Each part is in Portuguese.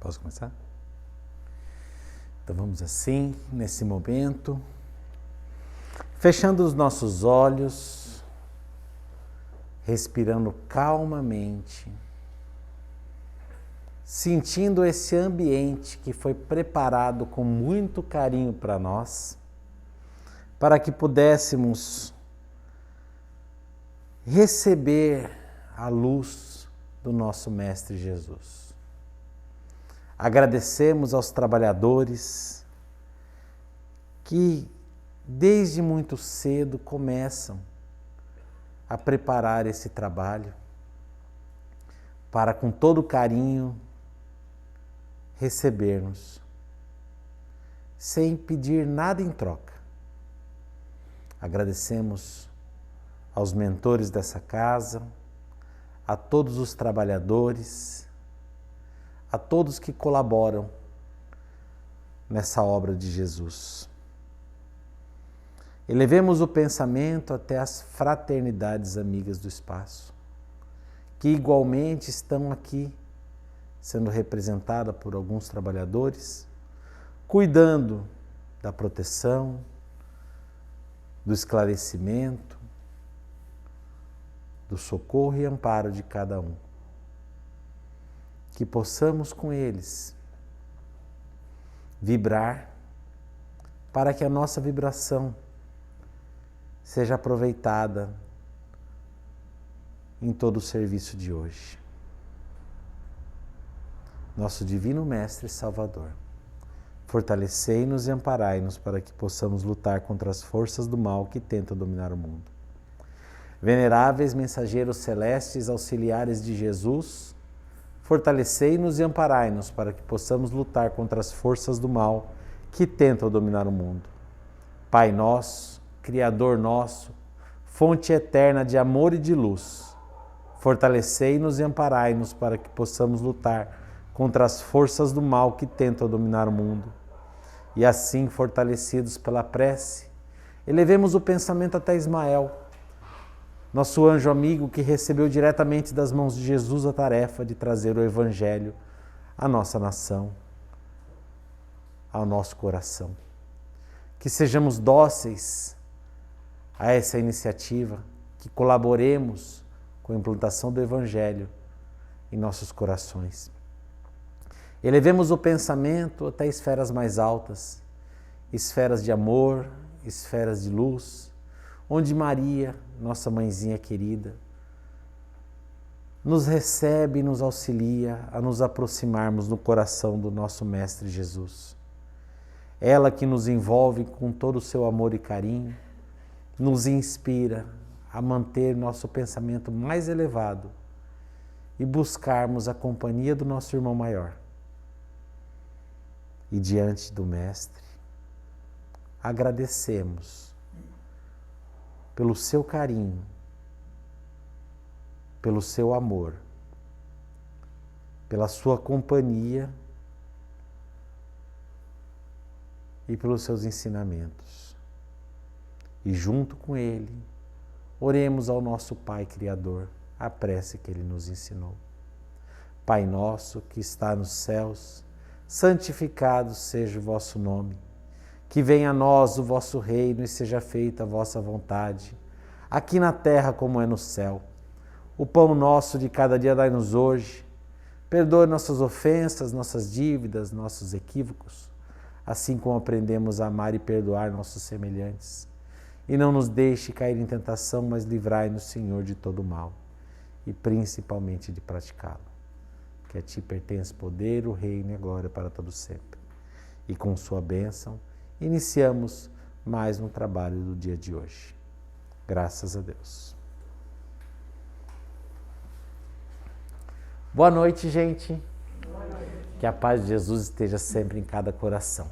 Posso começar? Então vamos assim, nesse momento, fechando os nossos olhos, respirando calmamente, sentindo esse ambiente que foi preparado com muito carinho para nós, para que pudéssemos receber a luz do nosso Mestre Jesus. Agradecemos aos trabalhadores que desde muito cedo começam a preparar esse trabalho para com todo carinho receber-nos, sem pedir nada em troca. Agradecemos aos mentores dessa casa, a todos os trabalhadores, a todos que colaboram nessa obra de Jesus. Elevemos o pensamento até as fraternidades amigas do espaço, que igualmente estão aqui, sendo representada por alguns trabalhadores, cuidando da proteção, do esclarecimento, do socorro e amparo de cada um. Que possamos com eles vibrar para que a nossa vibração seja aproveitada em todo o serviço de hoje. Nosso Divino Mestre Salvador, fortalecei-nos e amparai-nos para que possamos lutar contra as forças do mal que tentam dominar o mundo. Veneráveis mensageiros celestes, auxiliares de Jesus, fortalecei-nos e amparai-nos para que possamos lutar contra as forças do mal que tentam dominar o mundo. Pai nosso, Criador nosso, fonte eterna de amor e de luz, fortalecei-nos e amparai-nos para que possamos lutar contra as forças do mal que tentam dominar o mundo. E assim, fortalecidos pela prece, elevemos o pensamento até Ismael, nosso anjo amigo que recebeu diretamente das mãos de Jesus a tarefa de trazer o Evangelho à nossa nação, ao nosso coração. Que sejamos dóceis a essa iniciativa, que colaboremos com a implantação do Evangelho em nossos corações. Elevemos o pensamento até esferas mais altas, esferas de amor, esferas de luz, onde Maria, nossa mãezinha querida, nos recebe e nos auxilia a nos aproximarmos no coração do nosso Mestre Jesus. Ela que nos envolve com todo o seu amor e carinho, nos inspira a manter nosso pensamento mais elevado e buscarmos a companhia do nosso irmão maior. E diante do Mestre, agradecemos pelo seu carinho, pelo seu amor, pela sua companhia e pelos seus ensinamentos. E junto com ele, oremos ao nosso Pai Criador, a prece que ele nos ensinou. Pai nosso que está nos céus, santificado seja o vosso nome. Que venha a nós o vosso reino e seja feita a vossa vontade, aqui na terra como é no céu. O pão nosso de cada dia dai-nos hoje. Perdoe nossas ofensas, nossas dívidas, nossos equívocos, assim como aprendemos a amar e perdoar nossos semelhantes. E não nos deixe cair em tentação, mas livrai-nos, Senhor, de todo o mal, e principalmente de praticá-lo. Que a ti pertence o poder, o reino e a glória para todo sempre. E com sua bênção, iniciamos mais um trabalho do dia de hoje. Graças a Deus. Boa noite, gente. Boa noite. Que a paz de Jesus esteja sempre em cada coração.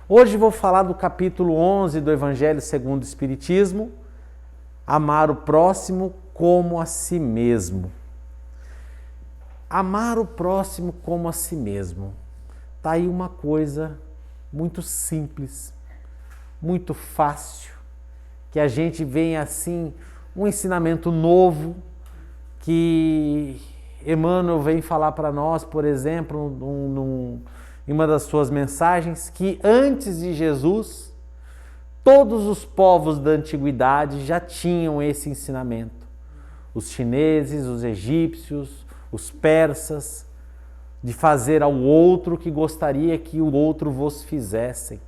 Hoje vou falar do capítulo 11 do Evangelho segundo o Espiritismo, amar o próximo como a si mesmo. Amar o próximo como a si mesmo. Tá aí uma coisa muito simples, muito fácil, que a gente vem assim, um ensinamento novo que Emmanuel vem falar para nós, por exemplo, em uma das suas mensagens, que antes de Jesus, todos os povos da antiguidade já tinham esse ensinamento. Os chineses, os egípcios, os persas, de fazer ao outro o que gostaria que o outro vos fizessem.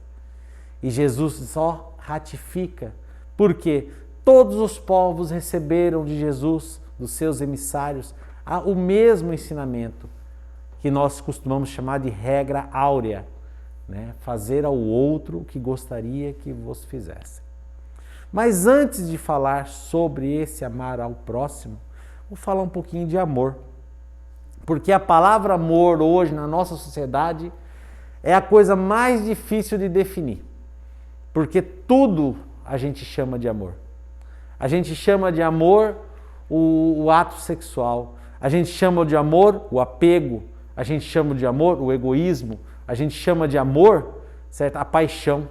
E Jesus só ratifica, porque todos os povos receberam de Jesus, dos seus emissários, o mesmo ensinamento, que nós costumamos chamar de regra áurea, né? Fazer ao outro o que gostaria que vos fizessem. Mas antes de falar sobre esse amar ao próximo, vou falar um pouquinho de amor. Porque a palavra amor hoje na nossa sociedade é a coisa mais difícil de definir. Porque tudo a gente chama de amor. A gente chama de amor o ato sexual, a gente chama de amor o apego, a gente chama de amor o egoísmo, a gente chama de amor, certo? A paixão.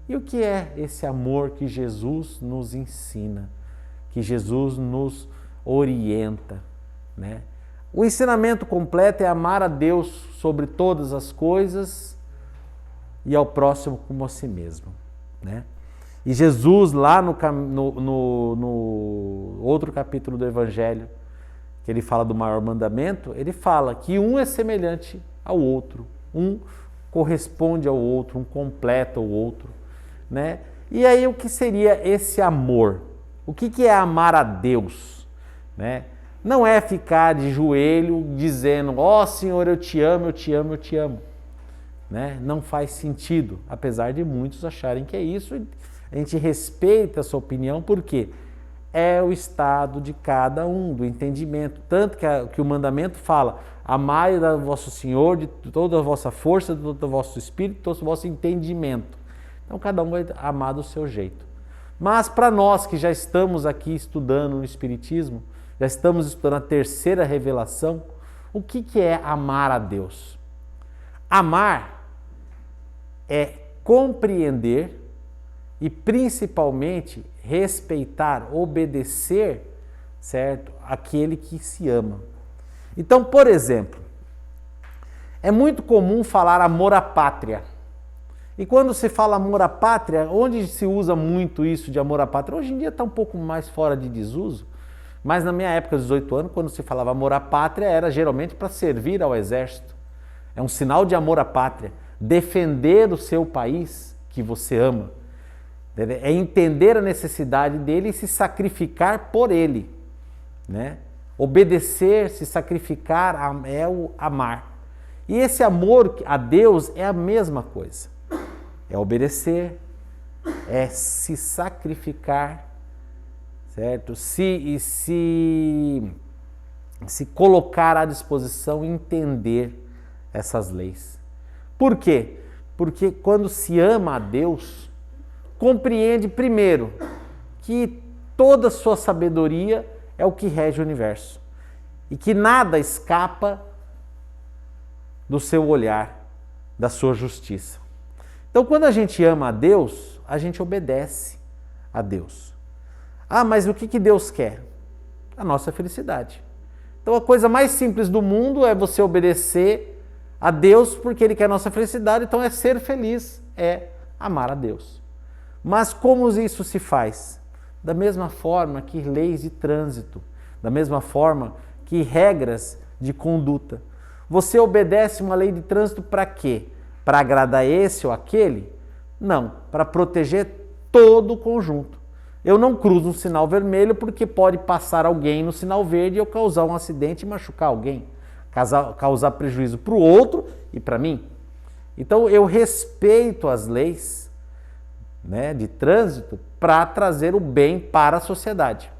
E o que é esse amor que Jesus nos ensina, que Jesus nos orienta, né? O ensinamento completo é amar a Deus sobre todas as coisas e ao próximo como a si mesmo, né? E Jesus, lá no outro capítulo do Evangelho, que ele fala do maior mandamento, ele fala que um é semelhante ao outro, um corresponde ao outro, um completa o outro, né? E aí o que seria esse amor? O que é amar a Deus, né? Não é ficar de joelho dizendo, ó Senhor, eu te amo, eu te amo, eu te amo, né? Não faz sentido, apesar de muitos acharem que é isso. A gente respeita a sua opinião, porque é o estado de cada um, do entendimento. Tanto que o mandamento fala, amai o vosso Senhor de toda a vossa força, de todo o vosso espírito, de todo o vosso entendimento. Então cada um vai amar do seu jeito. Mas para nós que já estamos aqui estudando no Espiritismo, já estamos estudando a terceira revelação, o que é amar a Deus? Amar é compreender e principalmente respeitar, obedecer, certo? Aquele que se ama. Então, por exemplo, é muito comum falar amor à pátria. E quando se fala amor à pátria, onde se usa muito isso de amor à pátria? Hoje em dia está um pouco mais fora de desuso, mas na minha época, 18 anos, quando se falava amor à pátria, era geralmente para servir ao exército. É um sinal de amor à pátria. Defender o seu país que você ama. É entender a necessidade dele e se sacrificar por ele, né? Obedecer, se sacrificar é o amar. E esse amor a Deus é a mesma coisa. É obedecer, é se sacrificar, certo? Se colocar à disposição e entender essas leis. Por quê? Porque quando se ama a Deus, compreende primeiro que toda a sua sabedoria é o que rege o universo e que nada escapa do seu olhar, da sua justiça. Então, quando a gente ama a Deus, a gente obedece a Deus. Ah, mas o que Deus quer? A nossa felicidade. Então, a coisa mais simples do mundo é você obedecer a Deus porque Ele quer a nossa felicidade, então é ser feliz, é amar a Deus. Mas como isso se faz? Da mesma forma que leis de trânsito, da mesma forma que regras de conduta. Você obedece uma lei de trânsito para quê? Para agradar esse ou aquele? Não, para proteger todo o conjunto. Eu não cruzo um sinal vermelho porque pode passar alguém no sinal verde e eu causar um acidente e machucar alguém, causar prejuízo para o outro e para mim. Então eu respeito as leis, né, de trânsito para trazer o bem para a sociedade.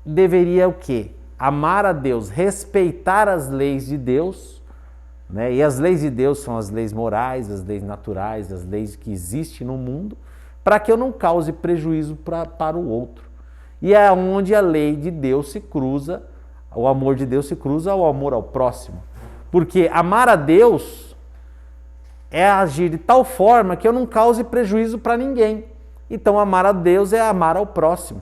Deveria o quê? Amar a Deus, respeitar as leis de Deus, né? E as leis de Deus são as leis morais, as leis naturais, as leis que existem no mundo, para que eu não cause prejuízo para o outro. E é onde a lei de Deus se cruza, o amor de Deus se cruza ao amor ao próximo. Porque amar a Deus é agir de tal forma que eu não cause prejuízo para ninguém. Então amar a Deus é amar ao próximo.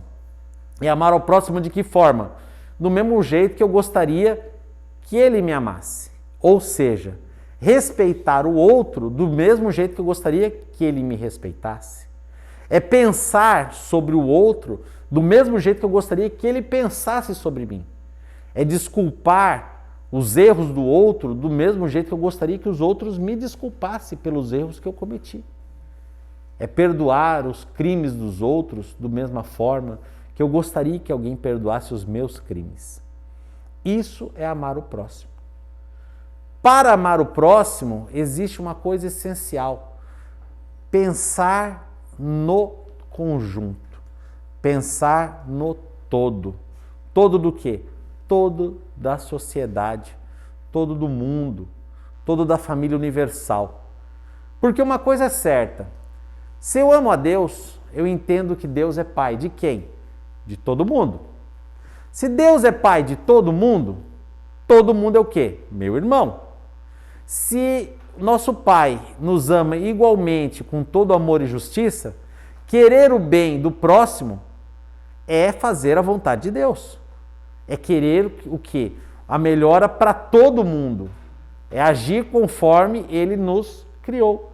E amar ao próximo de que forma? do mesmo jeito que eu gostaria que ele me amasse. Ou seja, respeitar o outro do mesmo jeito que eu gostaria que ele me respeitasse. É pensar sobre o outro do mesmo jeito que eu gostaria que ele pensasse sobre mim. É desculpar os erros do outro do mesmo jeito que eu gostaria que os outros me desculpassem pelos erros que eu cometi. É perdoar os crimes dos outros da mesma forma que eu gostaria que alguém perdoasse os meus crimes. Isso é amar o próximo. Para amar o próximo, existe uma coisa essencial: pensar no conjunto, pensar no todo. Todo do quê? Todo da sociedade, todo do mundo, todo da família universal. Porque uma coisa é certa: se eu amo a Deus, eu entendo que Deus é pai de quem? De todo mundo. Se Deus é pai de todo mundo é o quê? Meu irmão. Se nosso pai nos ama igualmente, com todo amor e justiça, querer o bem do próximo é fazer a vontade de Deus. É querer o quê? A melhora para todo mundo. É agir conforme ele nos criou.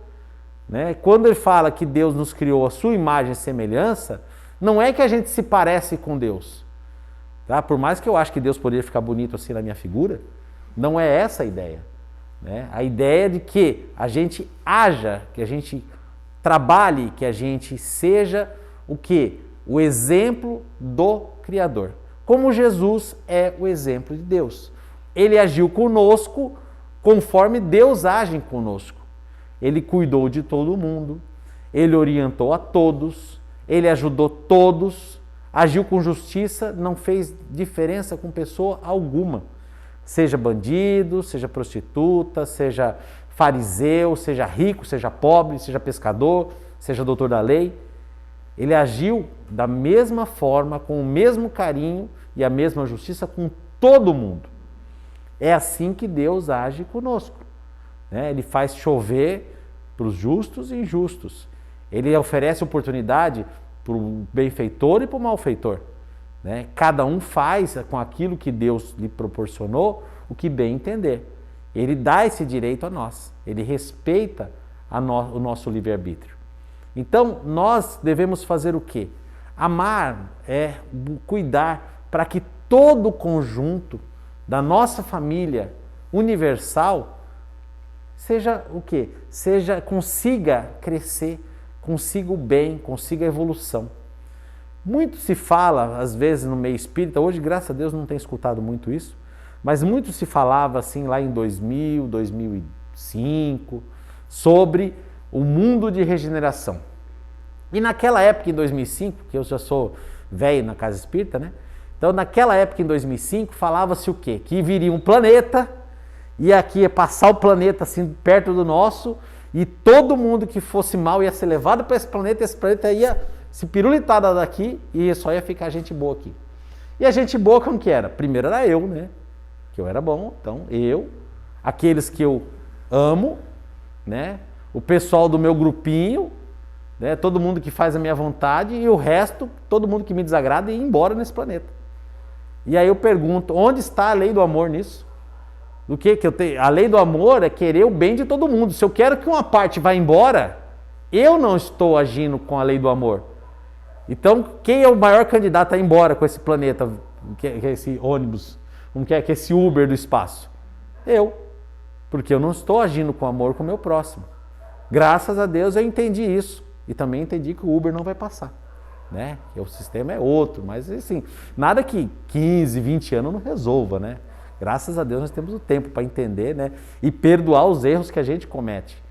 Né? Quando ele fala que Deus nos criou a sua imagem e semelhança, não é que a gente se parece com Deus. Tá? Por mais que eu ache que Deus poderia ficar bonito assim na minha figura, não é essa a ideia. Né? A ideia de que a gente haja, que a gente trabalhe, que a gente seja o quê? O exemplo do Criador. Como Jesus é o exemplo de Deus. Ele agiu conosco conforme Deus age conosco. Ele cuidou de todo mundo, ele orientou a todos, ele ajudou todos, agiu com justiça, não fez diferença com pessoa alguma. Seja bandido, seja prostituta, seja fariseu, seja rico, seja pobre, seja pescador, seja doutor da lei. Ele agiu da mesma forma, com o mesmo carinho e a mesma justiça com todo mundo. É assim que Deus age conosco. Né? Ele faz chover para os justos e injustos. Ele oferece oportunidade para o benfeitor e para o malfeitor. Né? Cada um faz com aquilo que Deus lhe proporcionou o que bem entender. Ele dá esse direito a nós. Ele respeita o nosso livre-arbítrio. Então, nós devemos fazer o quê? Amar é cuidar para que todo o conjunto da nossa família universal seja o quê? Consiga crescer, consiga o bem, consiga a evolução. Muito se fala, às vezes, no meio espírita, hoje, graças a Deus, não tenho escutado muito isso, mas muito se falava, assim, lá em 2000, 2005, sobre o mundo de regeneração. E naquela época, em 2005, que eu já sou velho na casa espírita, né? Então, naquela época, em 2005, falava-se o quê? Que viria um planeta, e aqui ia passar o planeta, assim, perto do nosso, e todo mundo que fosse mal ia ser levado para esse planeta ia se pirulitar daqui e só ia ficar gente boa aqui. E a gente boa como que era? Primeiro era eu, né? Que eu era bom, então eu, aqueles que eu amo, né? O pessoal do meu grupinho, né? Todo mundo que faz a minha vontade e o resto, todo mundo que me desagrada e ir embora nesse planeta. E aí eu pergunto, onde está a lei do amor nisso? Do que eu tenho? A lei do amor é querer o bem de todo mundo. Se eu quero que uma parte vá embora, eu não estou agindo com a lei do amor. Então, quem é o maior candidato a ir embora com esse planeta, que é esse ônibus, como que é esse Uber do espaço? Eu. Porque eu não estou agindo com amor com o meu próximo. Graças a Deus eu entendi isso. E também entendi que o Uber não vai passar. Né? Que o sistema é outro, mas assim, nada que 15, 20 anos não resolva, né? Graças a Deus nós temos o tempo para entender, né? E perdoar os erros que a gente comete.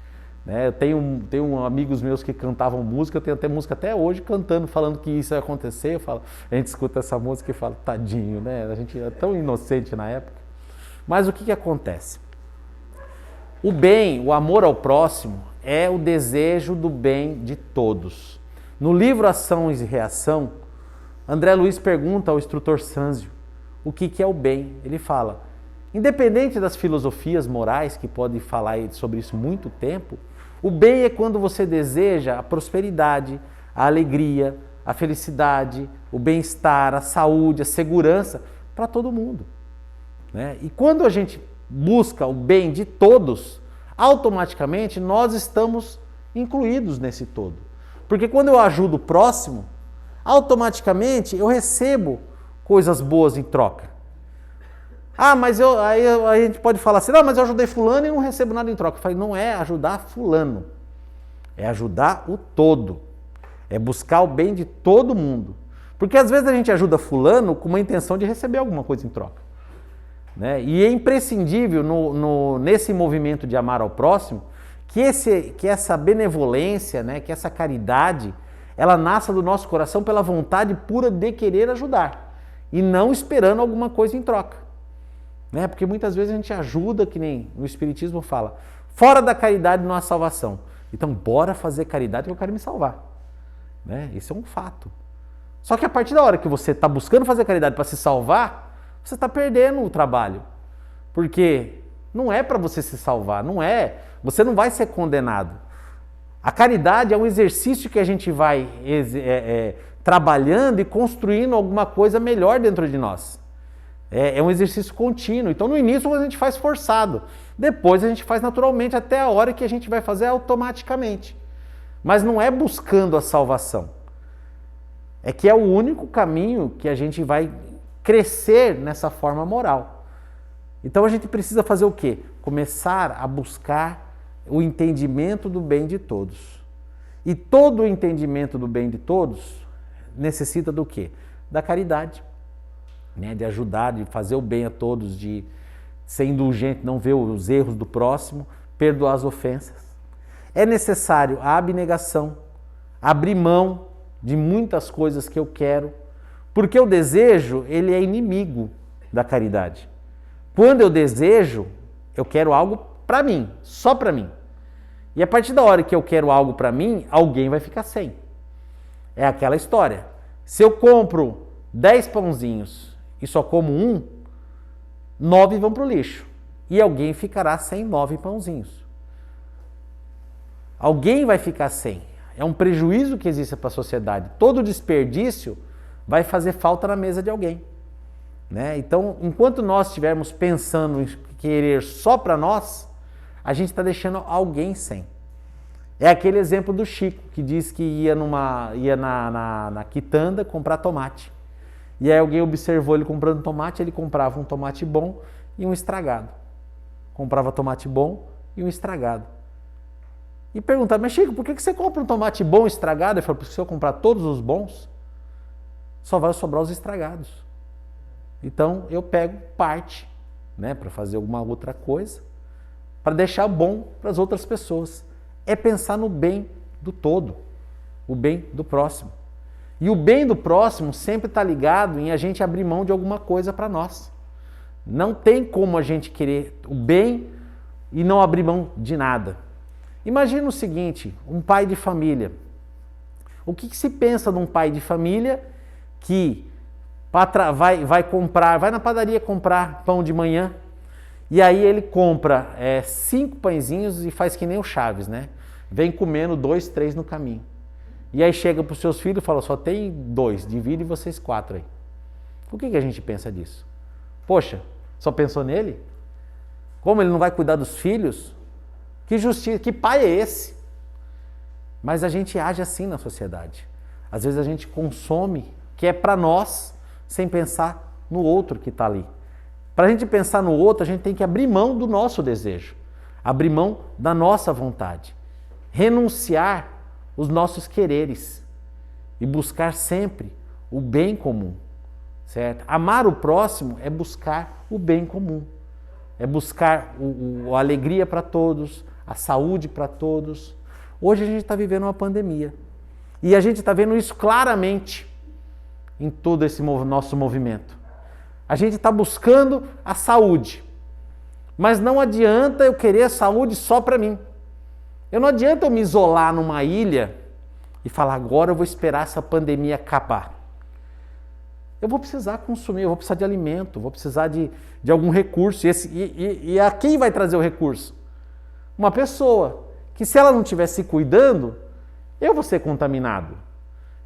Né? Eu tenho amigos meus que cantavam música, eu tenho até música até hoje cantando, falando que isso ia acontecer. A gente escuta essa música e fala, tadinho, né? A gente é tão inocente na época. Mas o que acontece? O bem, o amor ao próximo, é o desejo do bem de todos. No livro Ação e Reação, André Luiz pergunta ao instrutor Sanzio o que é o bem. Ele fala, independente das filosofias morais que podem falar sobre isso muito tempo, o bem é quando você deseja a prosperidade, a alegria, a felicidade, o bem-estar, a saúde, a segurança para todo mundo. Né? E quando a gente busca o bem de todos, automaticamente nós estamos incluídos nesse todo. Porque quando eu ajudo o próximo, automaticamente eu recebo coisas boas em troca. Ah, mas aí a gente pode falar assim, não, mas eu ajudei fulano e não recebo nada em troca. Eu falei, não é ajudar fulano, é ajudar o todo. É buscar o bem de todo mundo. Porque às vezes a gente ajuda fulano com uma intenção de receber alguma coisa em troca. Né? E é imprescindível nesse movimento de amar ao próximo que essa benevolência, né, que essa caridade, ela nasça do nosso coração pela vontade pura de querer ajudar e não esperando alguma coisa em troca. Né? Porque muitas vezes a gente ajuda, que nem o Espiritismo fala, fora da caridade não há salvação. Então bora fazer caridade que eu quero me salvar. Né? Isso é um fato. Só que a partir da hora que você está buscando fazer caridade para se salvar, você está perdendo o trabalho. Porque não é para você se salvar, não é. Você não vai ser condenado. A caridade é um exercício que a gente vai trabalhando e construindo alguma coisa melhor dentro de nós. É um exercício contínuo. Então no início a gente faz forçado. Depois a gente faz naturalmente até a hora que a gente vai fazer automaticamente. Mas não é buscando a salvação. É que é o único caminho que a gente vai crescer nessa forma moral. Então a gente precisa fazer o quê? Começar a buscar o entendimento do bem de todos. E todo o entendimento do bem de todos necessita do quê? Da caridade. Né? De ajudar, de fazer o bem a todos, de ser indulgente, não ver os erros do próximo, perdoar as ofensas. É necessário a abnegação, abrir mão de muitas coisas que eu quero, porque o desejo, ele é inimigo da caridade. Quando eu desejo, eu quero algo para mim, só para mim. E a partir da hora que eu quero algo para mim, alguém vai ficar sem. É aquela história. Se eu compro 10 pãozinhos e só como um, 9 vão para o lixo. E alguém ficará sem 9 pãozinhos. Alguém vai ficar sem. É um prejuízo que existe para a sociedade. Todo desperdício vai fazer falta na mesa de alguém. Né? Então, enquanto nós estivermos pensando em querer só para nós, a gente está deixando alguém sem. É aquele exemplo do Chico, que diz que ia na quitanda comprar tomate. E aí alguém observou ele comprando tomate, ele comprava um tomate bom e um estragado. Comprava tomate bom e um estragado. E perguntava, mas Chico, por que você compra um tomate bom e estragado? Ele falou, porque se eu comprar todos os bons, só vai sobrar os estragados. Então eu pego parte, né, para fazer alguma outra coisa, para deixar bom para as outras pessoas. É pensar no bem do todo, o bem do próximo. E o bem do próximo sempre está ligado em a gente abrir mão de alguma coisa para nós. Não tem como a gente querer o bem e não abrir mão de nada. Imagina o seguinte, um pai de família. O que se pensa num pai de família que vai na padaria comprar pão de manhã e aí ele compra 5 pãezinhos e faz que nem o Chaves, né? Vem comendo 2, 3 no caminho. E aí chega para os seus filhos e fala, só tem 2, divide vocês 4 aí. Por que a gente pensa disso? Poxa, só pensou nele? Como ele não vai cuidar dos filhos? Que justiça, que pai é esse? Mas a gente age assim na sociedade. Às vezes a gente consome, que é para nós, sem pensar no outro que está ali. Para a gente pensar no outro, a gente tem que abrir mão do nosso desejo, abrir mão da nossa vontade, renunciar os nossos quereres e buscar sempre o bem comum, certo? Amar o próximo é buscar o bem comum, é buscar a alegria para todos, a saúde para todos. Hoje a gente está vivendo uma pandemia e a gente está vendo isso claramente em todo esse nosso movimento. A gente está buscando a saúde, mas não adianta eu querer a saúde só para mim. Não adianta eu me isolar numa ilha e falar, agora eu vou esperar essa pandemia acabar. Eu vou precisar consumir, eu vou precisar de alimento, vou precisar de algum recurso. E a quem vai trazer o recurso? Uma pessoa que, se ela não estiver se cuidando, eu vou ser contaminado.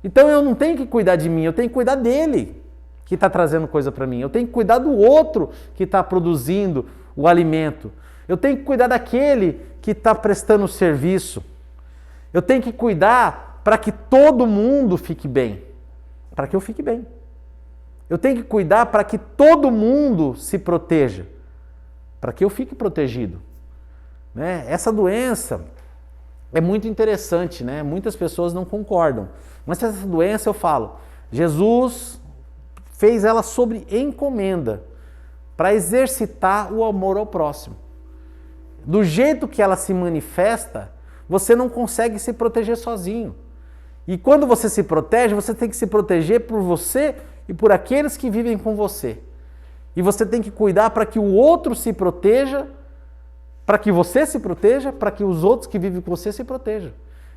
Então eu não tenho que cuidar de mim, eu tenho que cuidar dele. que está trazendo coisa para mim. Eu tenho que cuidar do outro que está produzindo o alimento. Eu tenho que cuidar daquele que está prestando o serviço. Eu tenho que cuidar para que todo mundo fique bem. Para que eu fique bem. Eu tenho que cuidar para que todo mundo se proteja. Para que eu fique protegido. Né? Essa doença é muito interessante, né? Muitas pessoas não concordam. Mas essa doença, eu falo, Jesus fez ela sobre encomenda, para exercitar o amor ao próximo. Do jeito que ela se manifesta, você não consegue se proteger sozinho. E quando você se protege, você tem que se proteger por você e por aqueles que vivem com você. E você tem que cuidar para que o outro se proteja, para que você se proteja, para que os outros que vivem com você se protejam.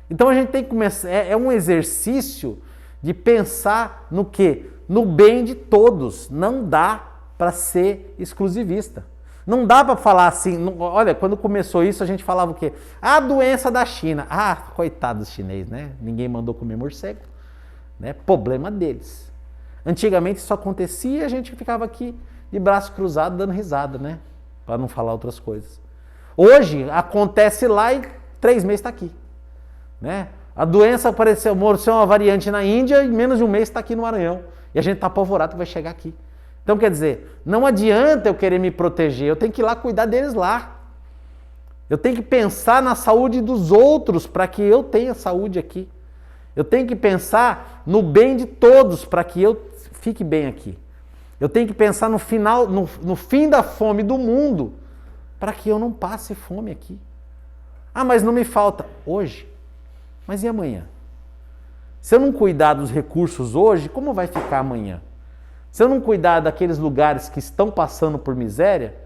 Então a gente tem que começar, é um exercício de pensar no quê? No bem de todos. Não dá para ser exclusivista. Não dá para falar assim, olha, quando começou isso a gente falava o quê? A doença da China. Ah, coitado dos chineses, né? Ninguém mandou comer morcego. Né? Problema deles. Antigamente isso acontecia e a gente ficava aqui de braço cruzado dando risada, né? Para não falar outras coisas. Hoje acontece lá e 3 meses está aqui. Né? A doença apareceu, uma variante na Índia e em menos de um mês está aqui no Maranhão. E a gente está apavorado que vai chegar aqui. Então quer dizer, não adianta eu querer me proteger, eu tenho que ir lá cuidar deles lá. Eu tenho que pensar na saúde dos outros para que eu tenha saúde aqui. Eu tenho que pensar no bem de todos para que eu fique bem aqui. Eu tenho que pensar no final, no fim da fome do mundo para que eu não passe fome aqui. Ah, mas não me falta hoje. Mas e amanhã? Se eu não cuidar dos recursos hoje, como vai ficar amanhã? Se eu não cuidar daqueles lugares que estão passando por miséria,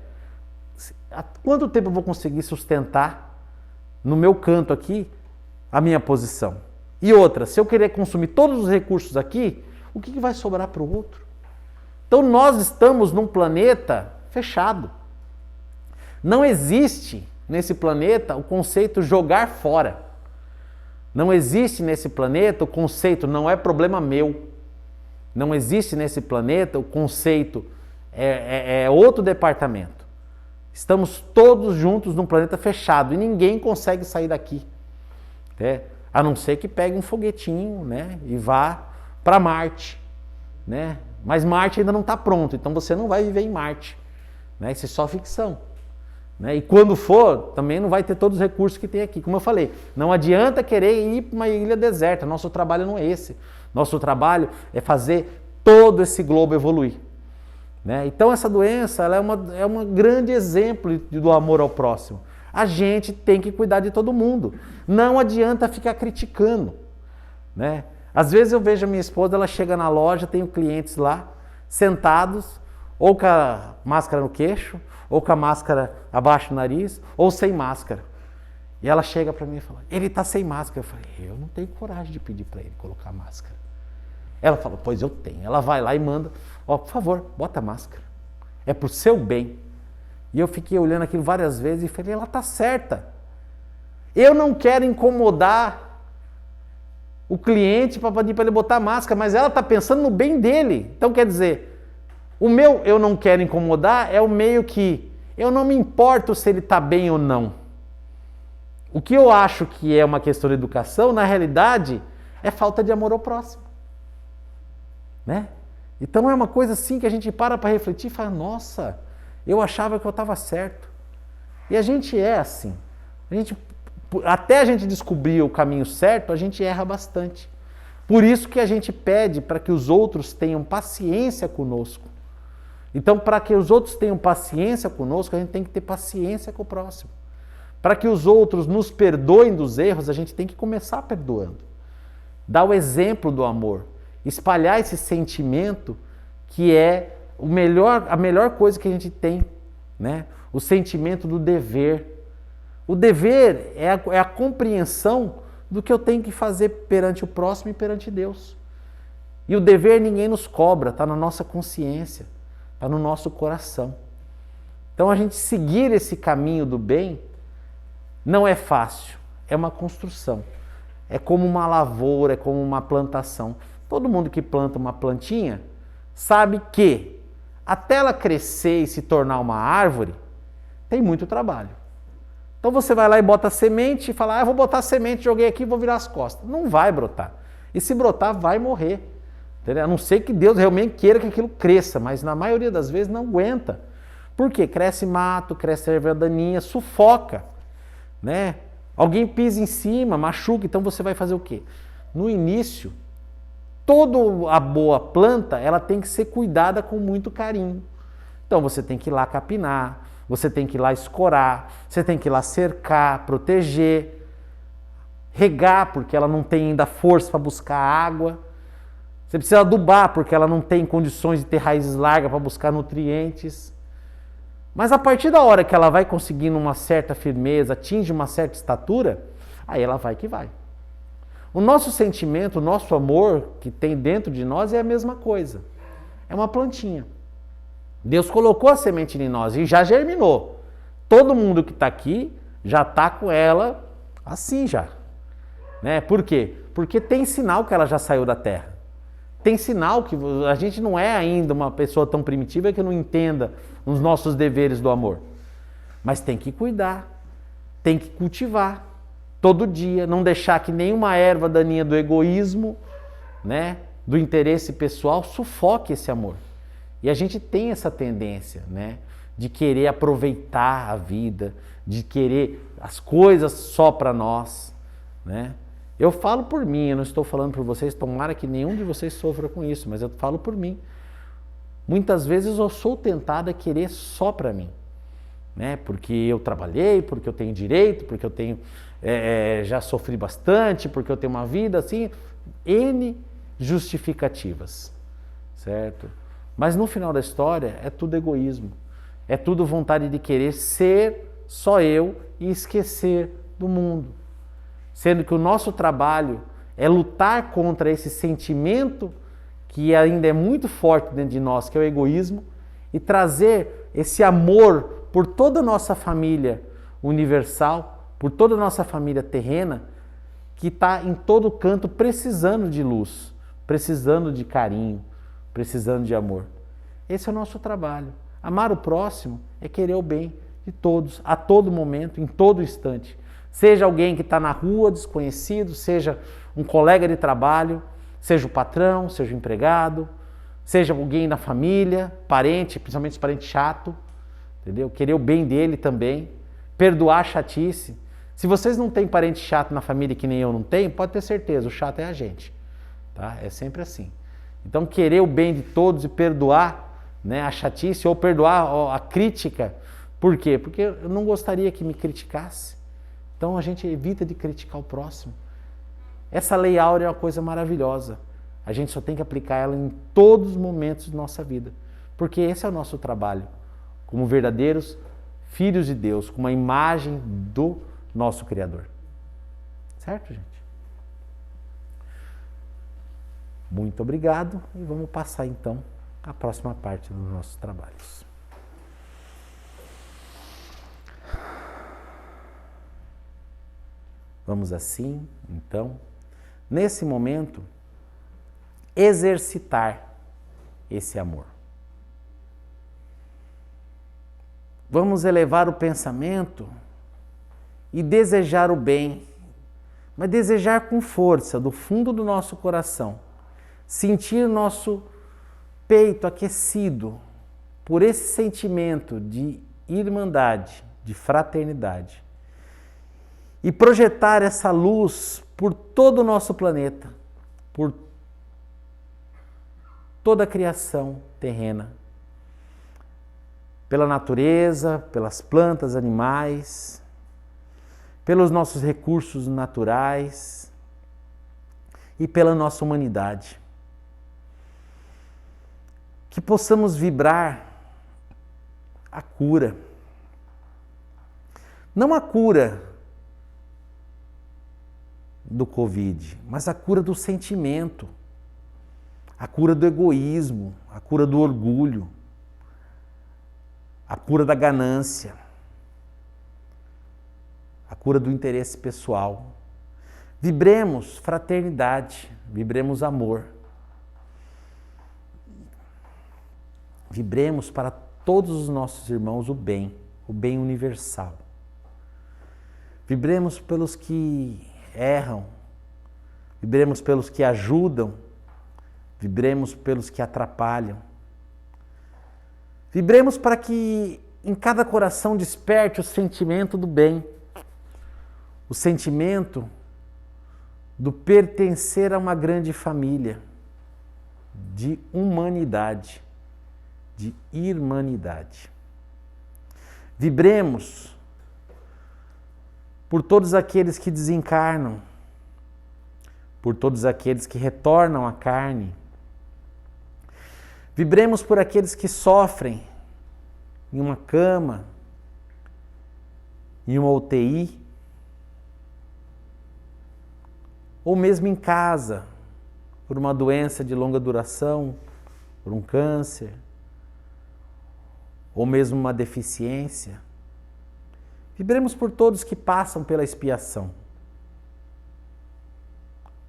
há quanto tempo eu vou conseguir sustentar no meu canto aqui a minha posição? E outra, se eu querer consumir todos os recursos aqui, o que vai sobrar para o outro? Então nós estamos num planeta fechado. Não existe nesse planeta o conceito jogar fora. Não existe nesse planeta o conceito não é problema meu. Não existe nesse planeta o conceito é outro departamento. Estamos todos juntos num planeta fechado e ninguém consegue sair daqui. A não ser que pegue um foguetinho, né, e vá para Marte. Né? Mas Marte ainda não está pronto, então você não vai viver em Marte. Né? Isso é só ficção. Né? E quando for, também não vai ter todos os recursos que tem aqui. Como eu falei, não adianta querer ir para uma ilha deserta. Nosso trabalho não é esse. Nosso trabalho é fazer todo esse globo evoluir. Né? Então essa doença ela é um grande exemplo do amor ao próximo. A gente tem que cuidar de todo mundo. Não adianta ficar criticando. Né? Às vezes eu vejo a minha esposa, ela chega na loja, tenho clientes lá, sentados, ou com a máscara no queixo, ou com a máscara abaixo do nariz, ou sem máscara. E ela chega para mim e fala, ele está sem máscara. Eu falei, eu não tenho coragem de pedir para ele colocar máscara. Ela fala, pois eu tenho. Ela vai lá e manda, por favor, bota a máscara. É pro seu bem. E eu fiquei olhando aquilo várias vezes e falei, ela está certa. Eu não quero incomodar o cliente para pedir para ele botar máscara, mas ela está pensando no bem dele. Então quer dizer, o meu eu não quero incomodar é o meio que eu não me importo se ele está bem ou não. O que eu acho que é uma questão de educação, na realidade, é falta de amor ao próximo. Né? Então é uma coisa assim que a gente para refletir e fala, nossa, eu achava que eu estava certo. E a gente é assim. Até a gente descobrir o caminho certo, a gente erra bastante. Por isso que a gente pede para que os outros tenham paciência conosco. Então, para que os outros tenham paciência conosco, a gente tem que ter paciência com o próximo. Para que os outros nos perdoem dos erros, a gente tem que começar perdoando. Dar o exemplo do amor. Espalhar esse sentimento que é a melhor coisa que a gente tem. Né? O sentimento do dever. O dever é a compreensão do que eu tenho que fazer perante o próximo e perante Deus. E o dever ninguém nos cobra, está na nossa consciência, está no nosso coração. Então a gente seguir esse caminho do bem não é fácil, é uma construção. É como uma lavoura, é como uma plantação. Todo mundo que planta uma plantinha, sabe que até ela crescer e se tornar uma árvore, tem muito trabalho. Então você vai lá e bota a semente e fala, vou botar a semente, joguei aqui e vou virar as costas. Não vai brotar. E se brotar, vai morrer. Entendeu? A não ser que Deus realmente queira que aquilo cresça, mas na maioria das vezes não aguenta. Por quê? Cresce mato, cresce erva daninha, sufoca. Né? Alguém pisa em cima, machuca, então você vai fazer o quê? No início, toda a boa planta, ela tem que ser cuidada com muito carinho. Então você tem que ir lá capinar, você tem que ir lá escorar, você tem que ir lá cercar, proteger, regar, porque ela não tem ainda força para buscar água. Você precisa adubar, porque ela não tem condições de ter raízes largas para buscar nutrientes. Mas a partir da hora que ela vai conseguindo uma certa firmeza, atinge uma certa estatura, aí ela vai que vai. O nosso sentimento, o nosso amor que tem dentro de nós é a mesma coisa. É uma plantinha. Deus colocou a semente em nós e já germinou. Todo mundo que está aqui já está com ela assim já. Né? Por quê? Porque tem sinal que ela já saiu da terra. Tem sinal que a gente não é ainda uma pessoa tão primitiva que não entenda os nossos deveres do amor. Mas tem que cuidar, tem que cultivar todo dia, não deixar que nenhuma erva daninha do egoísmo, né, do interesse pessoal, sufoque esse amor. E a gente tem essa tendência, né, de querer aproveitar a vida, de querer as coisas só para nós, né? Eu falo por mim, eu não estou falando por vocês, tomara que nenhum de vocês sofra com isso, mas eu falo por mim. Muitas vezes eu sou tentado a querer só para mim, né? Porque eu trabalhei, porque eu tenho direito, porque eu tenho já sofri bastante, porque eu tenho uma vida assim, N justificativas, certo? Mas no final da história é tudo egoísmo, é tudo vontade de querer ser só eu e esquecer do mundo. Sendo que o nosso trabalho é lutar contra esse sentimento que ainda é muito forte dentro de nós, que é o egoísmo, e trazer esse amor por toda a nossa família universal, por toda a nossa família terrena, que está em todo canto precisando de luz, precisando de carinho, precisando de amor. Esse é o nosso trabalho. Amar o próximo é querer o bem de todos, a todo momento, em todo instante. Seja alguém que está na rua, desconhecido, seja um colega de trabalho, seja o patrão, seja o empregado, seja alguém da família, parente, principalmente parente chato, entendeu? Querer o bem dele também, perdoar a chatice. Se vocês não têm parente chato na família que nem eu não tenho, pode ter certeza, o chato é a gente, tá? É sempre assim. Então querer o bem de todos e perdoar, né, a chatice ou perdoar a crítica. Por quê? Porque eu não gostaria que me criticasse. Então a gente evita de criticar o próximo. Essa lei áurea é uma coisa maravilhosa. A gente só tem que aplicar ela em todos os momentos de nossa vida. Porque esse é o nosso trabalho, como verdadeiros filhos de Deus, com uma imagem do nosso Criador. Certo, gente? Muito obrigado e vamos passar então à próxima parte dos nossos trabalhos. Vamos assim, então, nesse momento, exercitar esse amor. Vamos elevar o pensamento e desejar o bem, mas desejar com força, do fundo do nosso coração. Sentir nosso peito aquecido por esse sentimento de irmandade, de fraternidade. E projetar essa luz por todo o nosso planeta, por toda a criação terrena, pela natureza, pelas plantas, animais, pelos nossos recursos naturais e pela nossa humanidade. Que possamos vibrar a cura. Não a cura do Covid, mas a cura do sentimento, a cura do egoísmo, a cura do orgulho, a cura da ganância, a cura do interesse pessoal. Vibremos fraternidade, vibremos amor. Vibremos para todos os nossos irmãos o bem universal. Vibremos pelos que erram, vibremos pelos que ajudam, vibremos pelos que atrapalham. Vibremos para que em cada coração desperte o sentimento do bem, o sentimento do pertencer a uma grande família, de humanidade, de irmanidade. Vibremos por todos aqueles que desencarnam, por todos aqueles que retornam à carne. Vibremos por aqueles que sofrem em uma cama, em uma UTI, ou mesmo em casa, por uma doença de longa duração, por um câncer, ou mesmo uma deficiência. Vibremos por todos que passam pela expiação.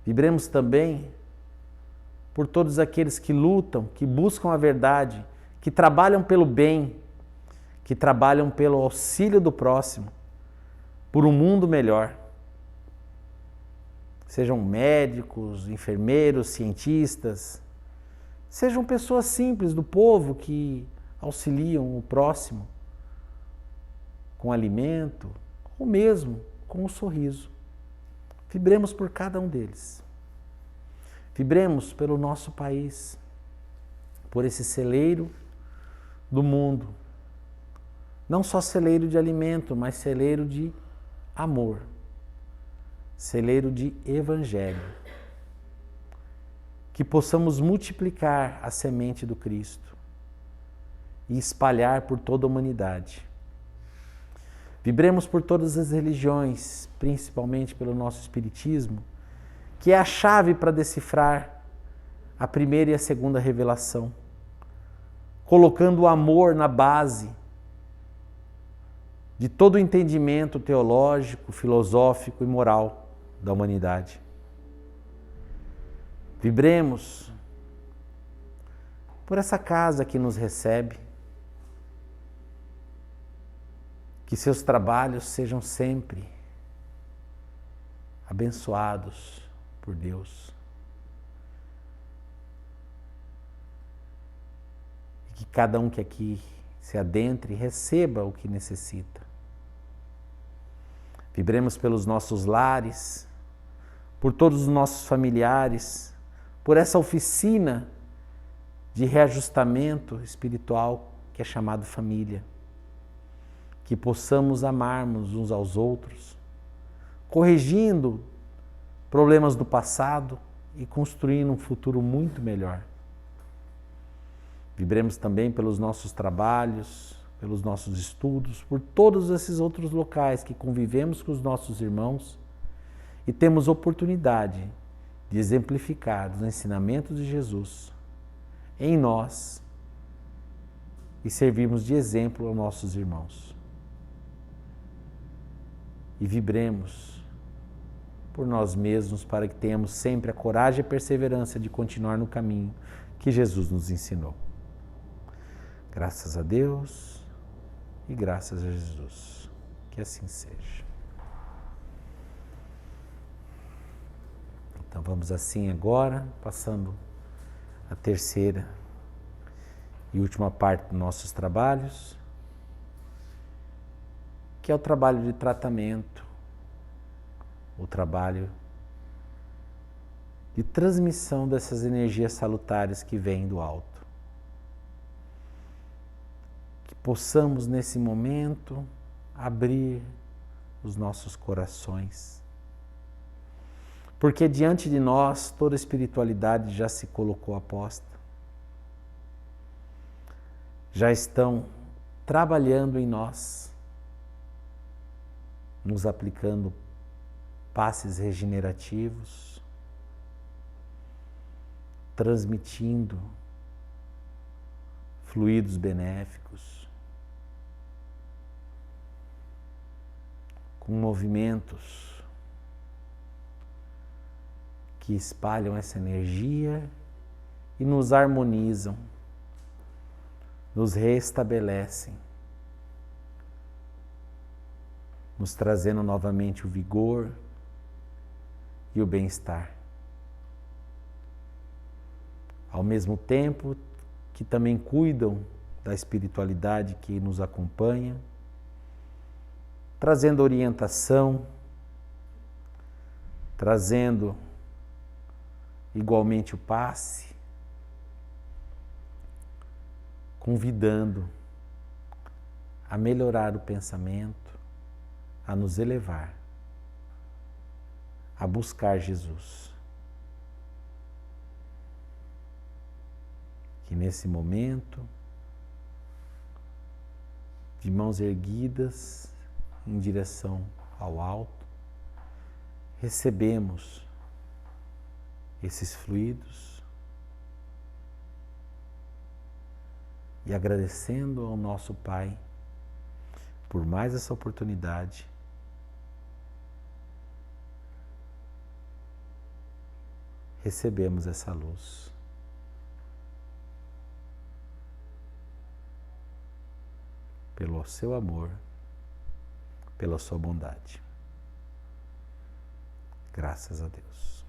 Vibremos também por todos aqueles que lutam, que buscam a verdade, que trabalham pelo bem, que trabalham pelo auxílio do próximo, por um mundo melhor. Sejam médicos, enfermeiros, cientistas, sejam pessoas simples do povo que auxiliam o próximo com alimento ou mesmo com um sorriso. Vibremos por cada um deles. Vibremos pelo nosso país, por esse celeiro do mundo. Não só celeiro de alimento, mas celeiro de amor, celeiro de evangelho. Que possamos multiplicar a semente do Cristo e espalhar por toda a humanidade. Vibremos por todas as religiões, principalmente pelo nosso Espiritismo, que é a chave para decifrar a primeira e a segunda revelação, colocando o amor na base de todo o entendimento teológico, filosófico e moral da humanidade. Vibremos por essa casa que nos recebe, que seus trabalhos sejam sempre abençoados por Deus. E que cada um que aqui se adentre receba o que necessita. Vibremos pelos nossos lares, por todos os nossos familiares, por essa oficina de reajustamento espiritual que é chamado família. Que possamos amarmos uns aos outros, corrigindo problemas do passado e construindo um futuro muito melhor. Vibremos também pelos nossos trabalhos, pelos nossos estudos, por todos esses outros locais que convivemos com os nossos irmãos e temos oportunidade de exemplificar os ensinamentos de Jesus em nós e servirmos de exemplo aos nossos irmãos. E vibremos por nós mesmos para que tenhamos sempre a coragem e a perseverança de continuar no caminho que Jesus nos ensinou. Graças a Deus e graças a Jesus. Que assim seja. Então vamos assim agora, passando a terceira e última parte dos nossos trabalhos, que é o trabalho de tratamento, o trabalho de transmissão dessas energias salutares que vêm do alto. Que possamos nesse momento abrir os nossos corações, porque diante de nós toda a espiritualidade já se colocou à posta, já estão trabalhando em nós, nos aplicando passes regenerativos, transmitindo fluidos benéficos, com movimentos que espalham essa energia e nos harmonizam nos restabelecem, nos trazendo novamente o vigor e o bem-estar. Ao mesmo tempo que também cuidam da espiritualidade que nos acompanha, trazendo orientação, trazendo igualmente o passe, convidando a melhorar o pensamento, a nos elevar, a buscar Jesus. Que nesse momento, de mãos erguidas em direção ao alto, recebemos esses fluidos e agradecendo ao nosso Pai por mais essa oportunidade, recebemos essa luz. Pelo seu amor, pela sua bondade. Graças a Deus.